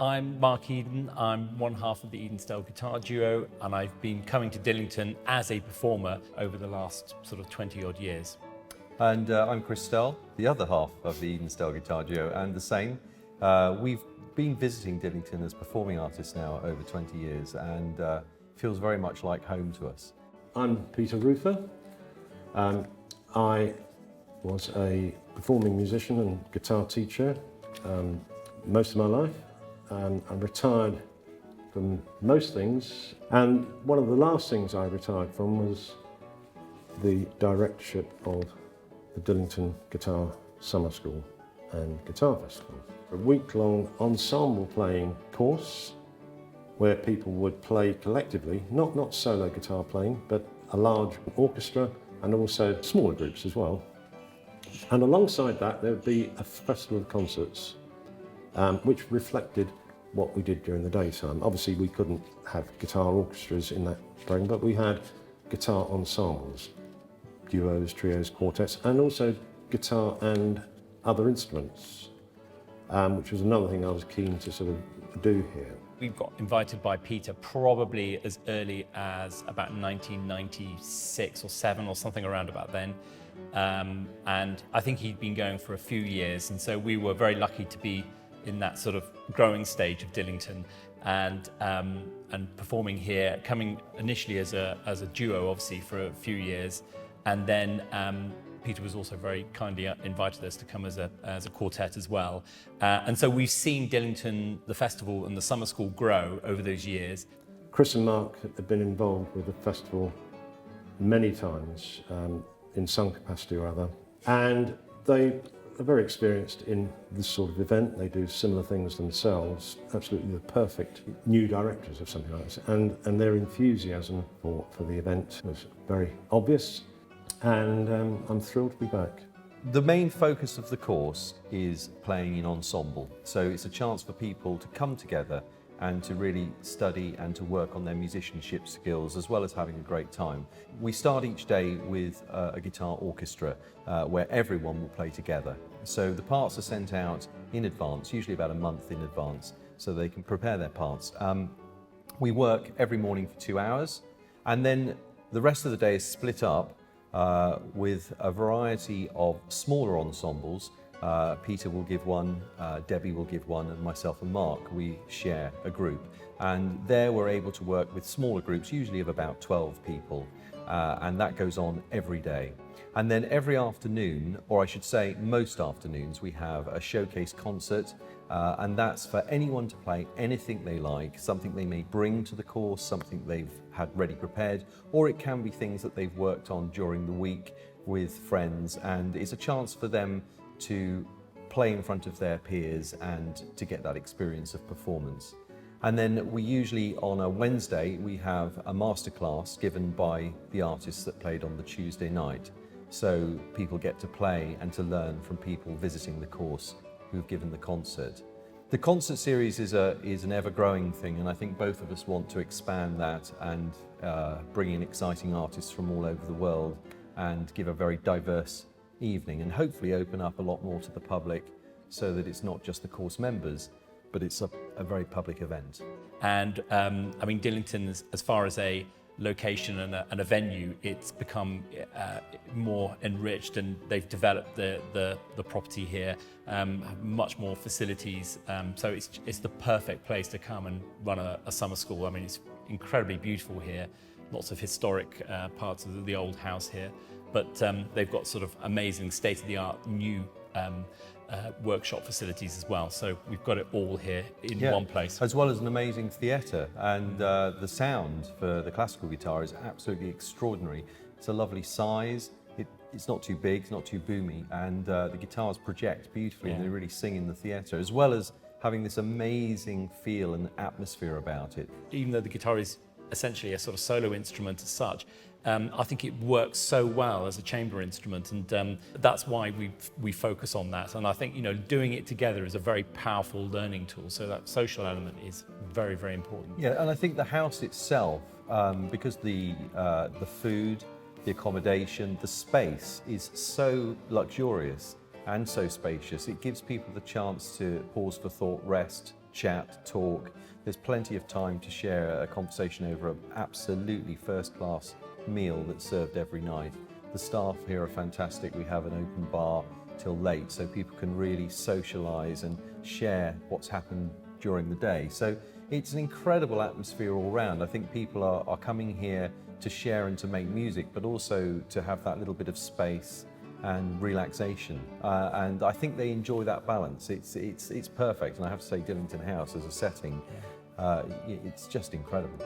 I'm Mark Eden. I'm one half of the Eden Stell Guitar Duo, and I've been coming to Dillington as a performer over the last sort of 20 odd years. And I'm Chris Stell, the other half of the Eden Stell Guitar Duo, and the same. We've been visiting Dillington as performing artists now over 20 years, and feels very much like home to us. I'm Peter Ruther. I was a performing musician and guitar teacher most of my life. I'm retired from most things, and one of the last things I retired from was the directorship of the Dillington Guitar Summer School and Guitar Festival. A week-long ensemble playing course where people would play collectively, not solo guitar playing, but a large orchestra and also smaller groups as well. And alongside that, there would be a festival of concerts which reflected what we did during the daytime. Obviously, we couldn't have guitar orchestras in that program, but we had guitar ensembles, duos, trios, quartets, and also guitar and other instruments, which was another thing I was keen to sort of do here. We got invited by Peter probably as early as about 1996 or 7 or something around about then. And I think he'd been going for a few years, and so we were very lucky to be in that sort of growing stage of Dillington and performing here, coming initially as a duo, obviously, for a few years, and then Peter was also very kindly invited us to come as a quartet as well. And so we've seen Dillington, the festival and the summer school grow over those years. Chris and Mark have been involved with the festival many times in some capacity or other, and they are very experienced in this sort of event. They do similar things themselves, absolutely the perfect new directors of something like this, and their enthusiasm for the event was very obvious, and I'm thrilled to be back. The main focus of the course is playing in ensemble, so it's a chance for people to come together and to really study and to work on their musicianship skills as well as having a great time. We start each day with a guitar orchestra where everyone will play together. So the parts are sent out in advance, usually about a month in advance, so they can prepare their parts. We work every morning for 2 hours, and then the rest of the day is split up with a variety of smaller ensembles. Peter will give one, Debbie will give one, and myself and Mark, we share a group. And there we're able to work with smaller groups, usually of about 12 people, and that goes on every day. And then every afternoon, or I should say most afternoons, we have a showcase concert, and that's for anyone to play anything they like, something they may bring to the course, something they've had ready prepared, or it can be things that they've worked on during the week with friends, and it's a chance for them to play in front of their peers and to get that experience of performance. And then we usually, on a Wednesday, we have a masterclass given by the artists that played on the Tuesday night. So people get to play and to learn from people visiting the course who've given the concert. The concert series is an ever-growing thing, and I think both of us want to expand that and bring in exciting artists from all over the world and give a very diverse evening, and hopefully open up a lot more to the public so that it's not just the course members, but it's a very public event. And I mean, Dillington, as far as a location and a venue, it's become more enriched, and they've developed the property here, much more facilities. So it's the perfect place to come and run a summer school. I mean, it's incredibly beautiful here, lots of historic parts of the old house here, but they've got sort of amazing state-of-the-art new workshop facilities as well. So we've got it all here in one place. As well as an amazing theatre, and the sound for the classical guitar is absolutely extraordinary. It's a lovely size, it's not too big, it's not too boomy, and the guitars project beautifully and they really sing in the theatre, as well as having this amazing feel and atmosphere about it. Even though the guitar is essentially a sort of solo instrument as such, I think it works so well as a chamber instrument, and that's why we focus on that. And I think, you know, doing it together is a very powerful learning tool, so that social element is very, very important. Yeah, and I think the house itself, because the food, the accommodation, the space is so luxurious and so spacious, it gives people the chance to pause for thought, rest, chat, talk. There's plenty of time to share a conversation over an absolutely first-class meal that's served every night. The staff here are fantastic. We have an open bar till late, so people can really socialise and share what's happened during the day. So it's an incredible atmosphere all round. I think people are coming here to share and to make music, but also to have that little bit of space and relaxation. And I think they enjoy that balance. It's perfect. And I have to say, Dillington House as a setting, it's just incredible.